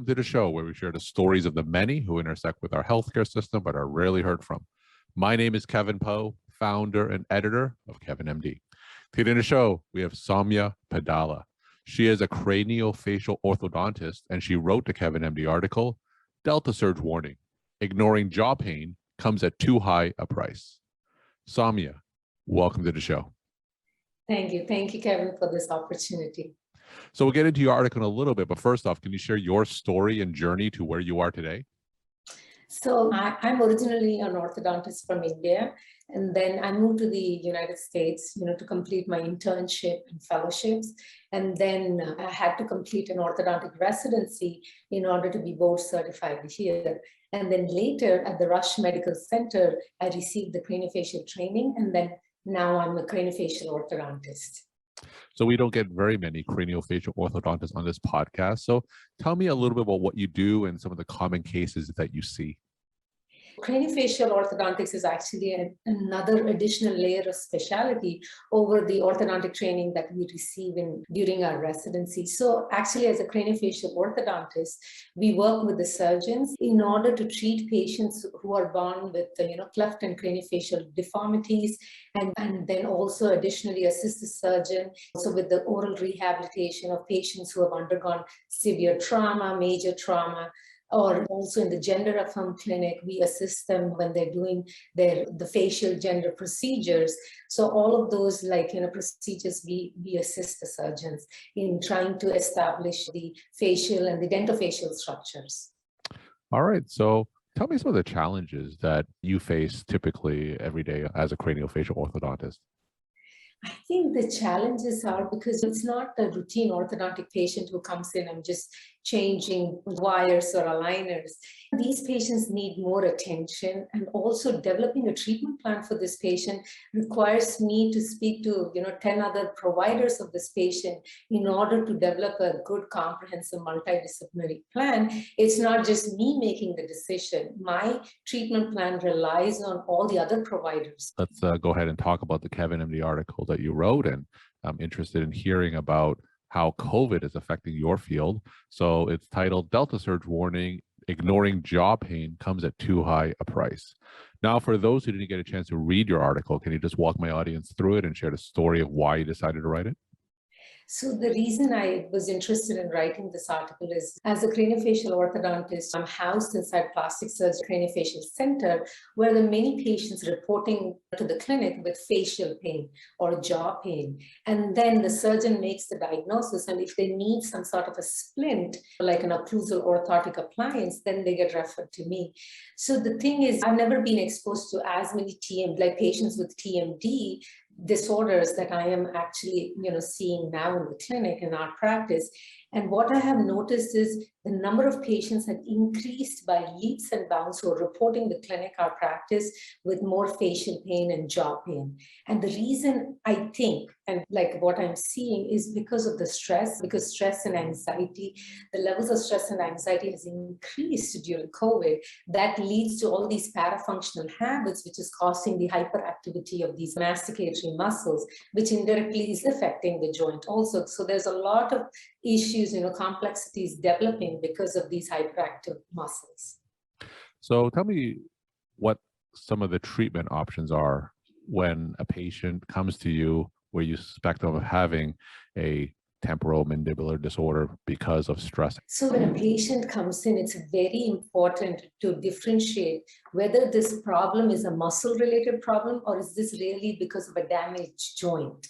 welcome to the show where we share the stories of the many who intersect with our healthcare system but are rarely heard from. My name is Kevin Pho, founder and editor of KevinMD. Today in the show, we have Soumya Padala. She is a craniofacial orthodontist, and she wrote the KevinMD article, Delta Surge Warning, Ignoring Jaw Pain Comes at Too High a Price. Soumya, welcome to the show. Thank you. Thank you, Kevin, for this opportunity. So we'll get into your article in a little bit, but first off, can you share your story and journey to where you are today? So I'm originally an orthodontist from India, and then I moved to the United States, to complete my internship and fellowships. And then I had to complete an orthodontic residency in order to be board certified here. And then later at the Rush Medical Center, I received the craniofacial training, and then now I'm a craniofacial orthodontist. So we don't get very many craniofacial orthodontists on this podcast. So tell me a little bit about what you do and some of the common cases that you see. Craniofacial orthodontics is actually another additional layer of specialty over the orthodontic training that we receive during our residency. So actually, as a craniofacial orthodontist, we work with the surgeons in order to treat patients who are born with cleft and craniofacial deformities, and then also additionally assist the surgeon also with the oral rehabilitation of patients who have undergone severe trauma, major trauma. Or also in the gender affirmed clinic, we assist them when they're doing the facial gender procedures. So all of those procedures, we assist the surgeons in trying to establish the facial and the dentofacial structures. All right. So tell me some of the challenges that you face typically every day as a craniofacial orthodontist. I think the challenges are because it's not a routine orthodontic patient who comes in and just changing wires or aligners. These patients need more attention, and also developing a treatment plan for this patient requires me to speak to 10 other providers of this patient in order to develop a good comprehensive multidisciplinary plan. It's not just me making the decision. My treatment plan relies on all the other providers. Let's go ahead and talk about the KevinMD article that you wrote, and I'm interested in hearing about how COVID is affecting your field. So it's titled Delta Surge Warning, Ignoring Jaw Pain Comes at Too High a Price. Now, for those who didn't get a chance to read your article, can you just walk my audience through it and share the story of why you decided to write it? So the reason I was interested in writing this article is, as a craniofacial orthodontist, I'm housed inside Plastic Surgery Craniofacial Center, where there are many patients reporting to the clinic with facial pain or jaw pain. And then the surgeon makes the diagnosis, and if they need some sort of a splint, like an occlusal orthotic appliance, then they get referred to me. So the thing is, I've never been exposed to as many patients with TMD disorders that I am actually, seeing now in the clinic in our practice. And what I have noticed is the number of patients had increased by leaps and bounds who are reporting the clinic, our practice, with more facial pain and jaw pain. And the reason I think, and what I'm seeing, is because of the stress, because stress and anxiety, the levels of stress and anxiety has increased during COVID. That leads to all these parafunctional habits, which is causing the hyperactivity of these masticatory muscles, which indirectly is affecting the joint also. So there's a lot of issues, complexities developing because of these hyperactive muscles. So tell me what some of the treatment options are when a patient comes to you where you suspect of having a temporomandibular disorder because of stress. So when a patient comes in, it's very important to differentiate whether this problem is a muscle-related problem or is this really because of a damaged joint.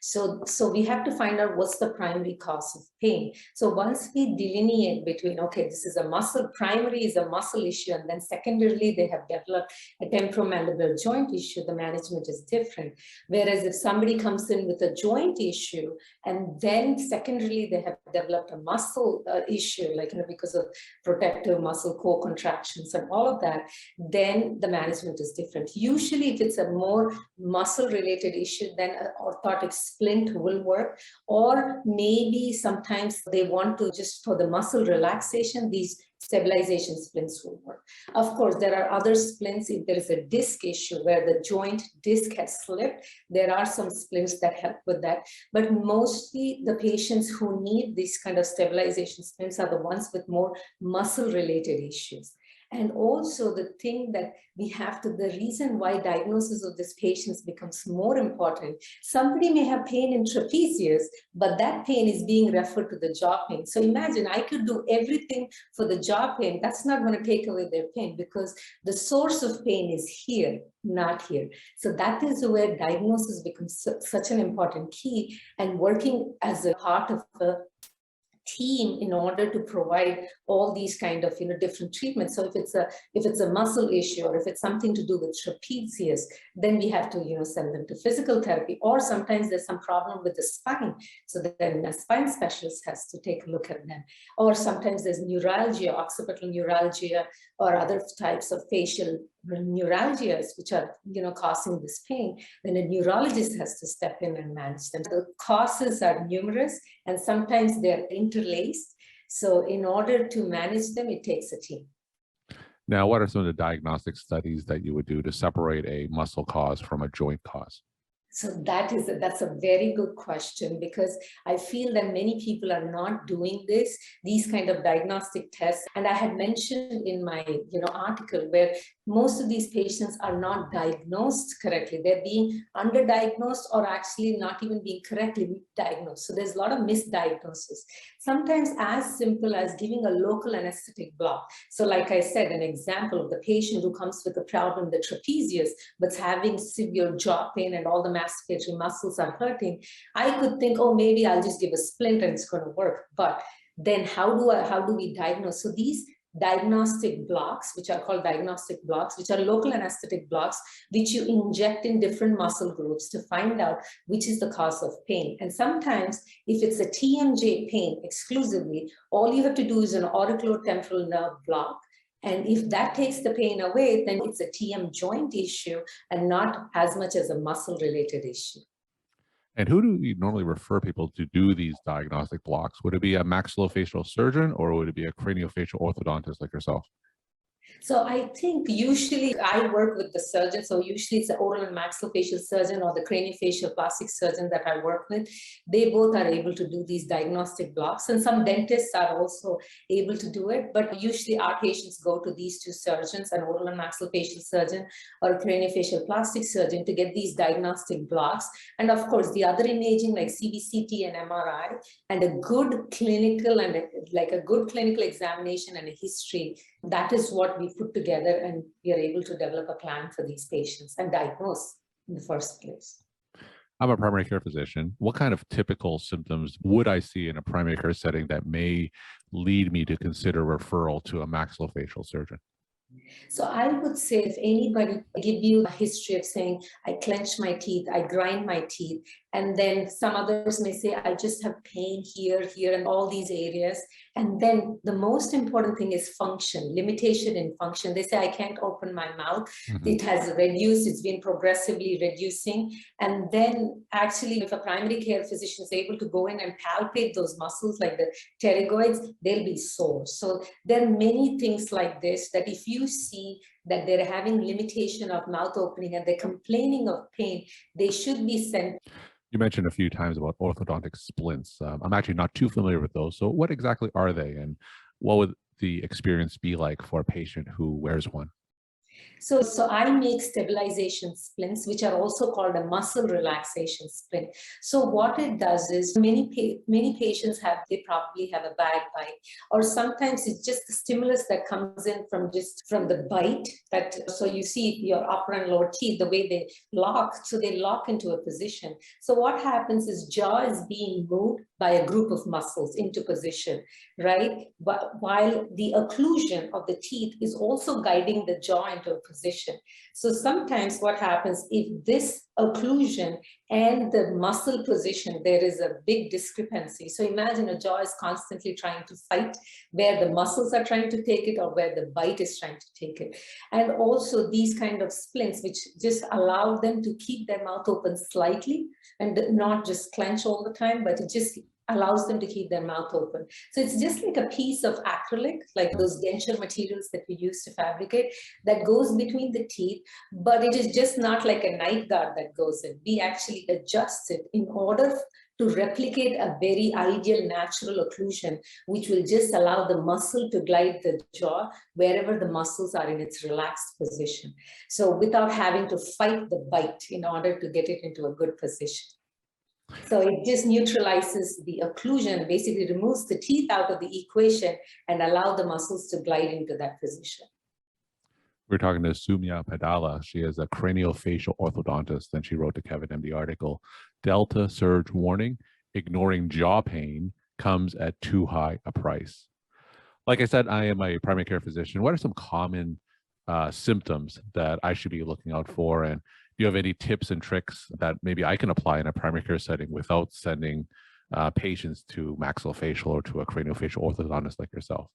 So we have to find out what's the primary cause of pain. So once we delineate between, okay, this is a muscle, primary is a muscle issue, and then secondarily they have developed a temporomandibular joint issue, the management is different. Whereas if somebody comes in with a joint issue and then secondarily they have developed a muscle issue, because of protective muscle co-contractions and all of that, then the management is different. Usually if it's a more muscle-related issue, then an orthotic splint will work, or maybe sometimes they want to just for the muscle relaxation, these stabilization splints will work. Of course, there are other splints. If there is a disc issue where the joint disc has slipped, there are some splints that help with that. But mostly the patients who need these kind of stabilization splints are the ones with more muscle-related issues. And also the thing that we have to, the reason why diagnosis of these patients becomes more important, somebody may have pain in trapezius, but that pain is being referred to the jaw pain. So imagine I could do everything for the jaw pain. That's not going to take away their pain because the source of pain is here, not here. So that is where diagnosis becomes such an important key, and working as a part of a team in order to provide all these kind of different treatments. So if it's a muscle issue, or if it's something to do with trapezius, then we have to send them to physical therapy. Or sometimes there's some problem with the spine, so then a spine specialist has to take a look at them. Or sometimes there's neuralgia, occipital neuralgia, or other types of facial neuralgias which are causing this pain. Then a neurologist has to step in and manage them. The causes are numerous, and sometimes they're interlaced. So in order to manage them, it takes a team. Now, what are some of the diagnostic studies that you would do to separate a muscle cause from a joint cause? So that's a very good question, because I feel that many people are not doing these kind of diagnostic tests. And I had mentioned in my article where most of these patients are not diagnosed correctly. They're being underdiagnosed or actually not even being correctly diagnosed. So there's a lot of misdiagnosis. Sometimes as simple as giving a local anesthetic block. So like I said, an example of the patient who comes with a problem, the trapezius, but's having severe jaw pain and all the mastocytory muscles are hurting. I could think, oh, maybe I'll just give a splint and it's going to work. But then how do we diagnose? So these diagnostic blocks, which are called diagnostic blocks, which are local anesthetic blocks, which you inject in different muscle groups to find out which is the cause of pain. And sometimes if it's a TMJ pain exclusively, all you have to do is an auriculotemporal nerve block. And if that takes the pain away, then it's a TM joint issue and not as much as a muscle-related issue. And who do you normally refer people to do these diagnostic blocks? Would it be a maxillofacial surgeon, or would it be a craniofacial orthodontist like yourself? So I think usually I work with the surgeon. So usually it's the oral and maxillofacial surgeon or the craniofacial plastic surgeon that I work with. They both are able to do these diagnostic blocks, and some dentists are also able to do it. But usually our patients go to these two surgeons, an oral and maxillofacial surgeon or a craniofacial plastic surgeon, to get these diagnostic blocks. And of course, the other imaging like CBCT and MRI, and a good clinical examination and a history. That is what we put together, and we are able to develop a plan for these patients and diagnose in the first place. I'm a primary care physician. What kind of typical symptoms would I see in a primary care setting that may lead me to consider referral to a maxillofacial surgeon? So I would say if anybody give you a history of saying, I clench my teeth, I grind my teeth, and then some others may say, I just have pain here, and all these areas. And then the most important thing is function, limitation in function. They say, I can't open my mouth. Mm-hmm. It has reduced, it's been progressively reducing. And then actually, if a primary care physician is able to go in and palpate those muscles like the pterygoids, they'll be sore. So there are many things like this that if you see that they're having limitation of mouth opening and they're complaining of pain, they should be sent. You mentioned a few times about orthodontic splints. I'm actually not too familiar with those. So what exactly are they, and what would the experience be like for a patient who wears one? So I make stabilization splints, which are also called a muscle relaxation splint. So what it does is many patients they probably have a bad bite, or sometimes it's just the stimulus that comes in from the bite. So you see your upper and lower teeth, the way they lock, so they lock into a position. So what happens is jaw is being moved by a group of muscles into position, right? But while the occlusion of the teeth is also guiding the jaw into a position. So sometimes what happens, if this occlusion and the muscle position, there is a big discrepancy. So imagine a jaw is constantly trying to fight where the muscles are trying to take it or where the bite is trying to take it. And also these kind of splints, which just allow them to keep their mouth open slightly and not just clench all the time, but it just allows them to keep their mouth open. So it's just like a piece of acrylic, like those denture materials that we use to fabricate, that goes between the teeth, but it is just not like a night guard that goes in. We actually adjust it in order to replicate a very ideal natural occlusion, which will just allow the muscle to glide the jaw wherever the muscles are in its relaxed position. So without having to fight the bite in order to get it into a good position. So it just neutralizes the occlusion, basically removes the teeth out of the equation and allow the muscles to glide into that position. We're talking to Soumya Padala. She is a craniofacial orthodontist, and she wrote the KevinMD article, Delta Surge Warning, Ignoring Jaw Pain Comes at Too High a Price. Like I said, I am a primary care physician. What are some common symptoms that I should be looking out for? And do you have any tips and tricks that maybe I can apply in a primary care setting without sending patients to maxillofacial or to a craniofacial orthodontist like yourself?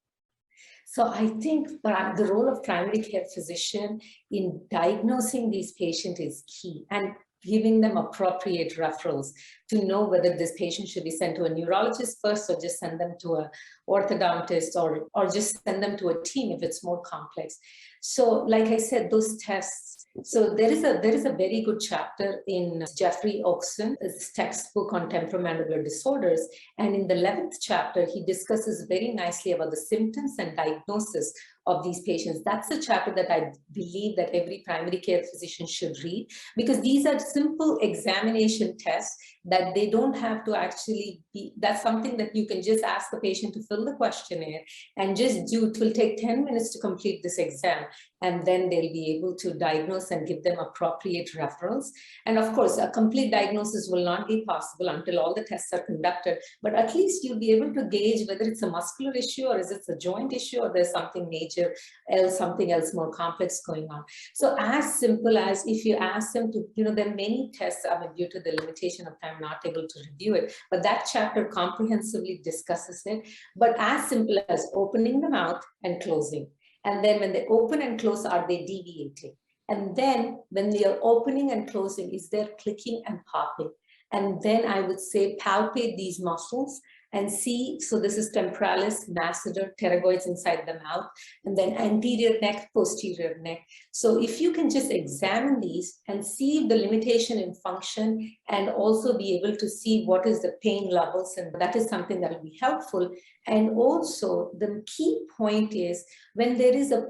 So I think the role of primary care physician in diagnosing these patients is key, and giving them appropriate referrals to know whether this patient should be sent to a neurologist first, or just send them to an orthodontist, or just send them to a team if it's more complex. So like I said, those tests. So there is a very good chapter in Jeffrey Oakson's textbook on temporomandibular disorders. And in the 11th chapter, he discusses very nicely about the symptoms and diagnosis of these patients. That's a chapter that I believe that every primary care physician should read, because these are simple examination tests that they don't have to actually be, that's something that you can just ask the patient to fill the questionnaire and just do. It will take 10 minutes to complete this exam, and then they'll be able to diagnose and give them appropriate referrals. And of course, a complete diagnosis will not be possible until all the tests are conducted, but at least you'll be able to gauge whether it's a muscular issue, or is it a joint issue, or there's something major else, something else more complex going on. So as simple as if you ask them to, there are many tests, due to the limitation of time, not able to review it, but that chapter comprehensively discusses it. But as simple as opening the mouth and closing. And then when they open and close, are they deviating? And then when they are opening and closing, is there clicking and popping? And then I would say palpate these muscles and see. So this is temporalis, masseter, pterygoids inside the mouth, and then anterior neck, posterior neck. So if you can just examine these and see the limitation in function, and also be able to see what is the pain levels, and that is something that will be helpful. And also the key point is when there is a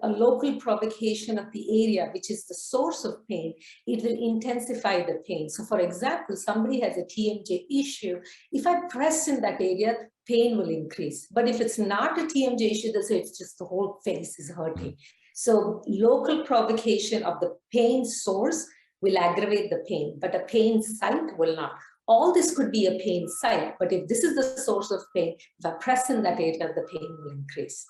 local provocation of the area, which is the source of pain, it will intensify the pain. So for example, somebody has a TMJ issue. If I press in that area, pain will increase. But if it's not a TMJ issue, so it's just the whole face is hurting. So local provocation of the pain source will aggravate the pain, but a pain site will not. All this could be a pain site, but if this is the source of pain, if I press in that area, the pain will increase.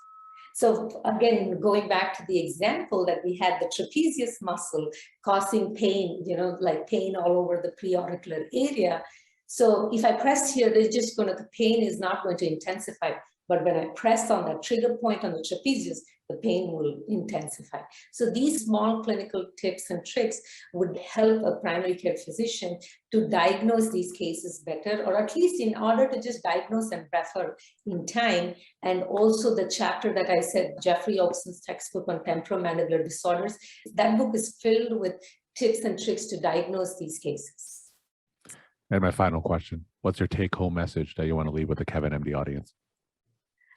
So again, going back to the example that we had, the trapezius muscle causing pain, like pain all over the preauricular area. So if I press here, the pain is not going to intensify. But when I press on that trigger point on the trapezius, the pain will intensify. So these small clinical tips and tricks would help a primary care physician to diagnose these cases better, or at least in order to just diagnose and refer in time. And also the chapter that I said, Jeffrey Oakson's textbook on temporomandibular disorders, that book is filled with tips and tricks to diagnose these cases. And my final question, what's your take-home message that you want to leave with the KevinMD audience?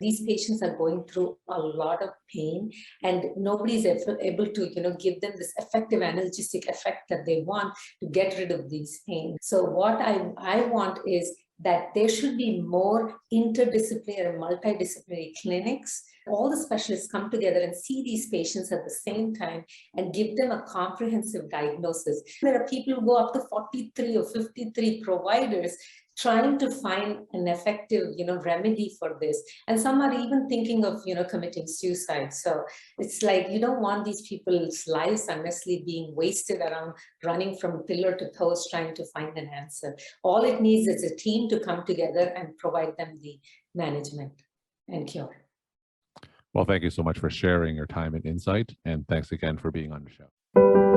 These patients are going through a lot of pain, and nobody's able to, give them this effective analgesic effect that they want to get rid of these pain. So what I want is that there should be more interdisciplinary and multidisciplinary clinics. All the specialists come together and see these patients at the same time and give them a comprehensive diagnosis. There are people who go up to 43 or 53 providers trying to find an effective, remedy for this. And some are even thinking of, committing suicide. So it's like, you don't want these people's lives honestly being wasted around running from pillar to post trying to find an answer. All it needs is a team to come together and provide them the management and cure. Well, thank you so much for sharing your time and insight. And thanks again for being on the show.